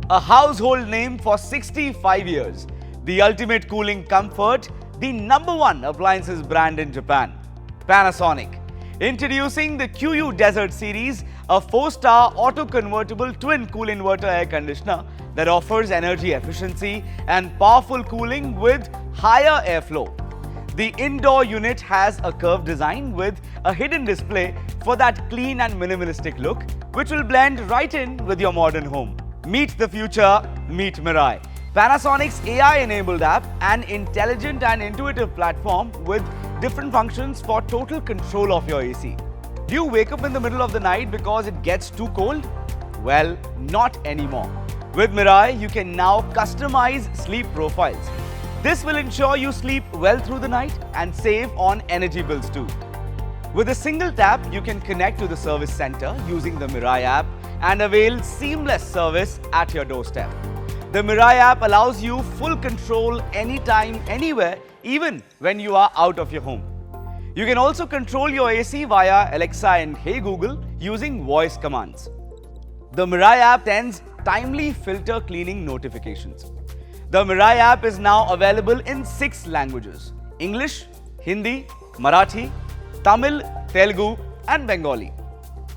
A household name for 65 years. The ultimate cooling comfort, the #1 appliances brand in Japan, Panasonic. Introducing the QU Desert Series, a 4-star auto-convertible twin-cool inverter air conditioner that offers energy efficiency and powerful cooling with higher airflow. The indoor unit has a curved design with a hidden display for that clean and minimalistic look, which will blend right in with your modern home. Meet the future, meet Mirai. Panasonic's AI-enabled app, an intelligent and intuitive platform with different functions for total control of your AC. Do you wake up in the middle of the night because it gets too cold? Well, not anymore. With Mirai, you can now customize sleep profiles. This will ensure you sleep well through the night and save on energy bills too. With a single tap, you can connect to the service center using the Mirai app and avail seamless service at your doorstep. The Mirai app allows you full control anytime, anywhere, even when you are out of your home. You can also control your AC via Alexa and Hey Google using voice commands. The Mirai app sends timely filter cleaning notifications. The Mirai app is now available in 6 languages: English, Hindi, Marathi, Tamil, Telugu and Bengali.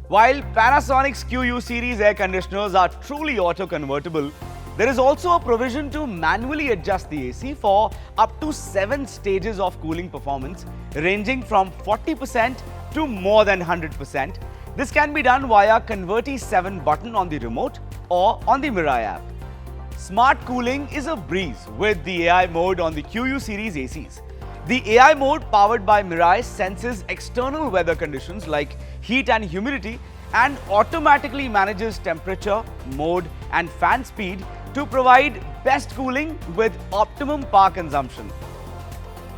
While Panasonic's QU Series air conditioners are truly auto-convertible, there is also a provision to manually adjust the AC for up to 7 stages of cooling performance, ranging from 40% to more than 100%. This can be done via Converti 7 button on the remote or on the Mirai app. Smart cooling is a breeze with the AI mode on the QU Series ACs. The AI mode powered by Mirai senses external weather conditions like heat and humidity and automatically manages temperature, mode and fan speed to provide best cooling with optimum power consumption.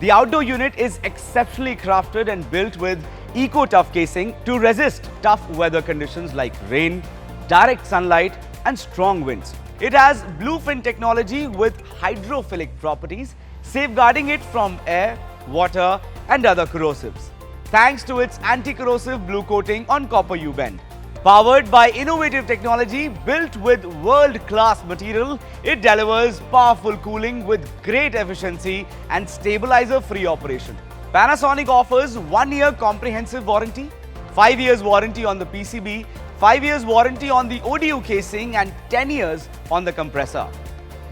The outdoor unit is exceptionally crafted and built with eco-tough casing to resist tough weather conditions like rain, direct sunlight and strong winds. It has bluefin technology with hydrophilic properties, safeguarding it from air, water and other corrosives, thanks to its anti-corrosive blue coating on copper U-bend. Powered by innovative technology built with world-class material, it delivers powerful cooling with great efficiency and stabilizer-free operation. Panasonic offers 1-year comprehensive warranty, 5 years warranty on the PCB, 5 years warranty on the ODU casing and 10 years on the compressor.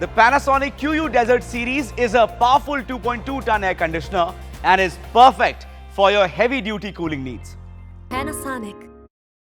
The Panasonic QU Desert Series is a powerful 2.2-ton air conditioner and is perfect for your heavy-duty cooling needs. Panasonic.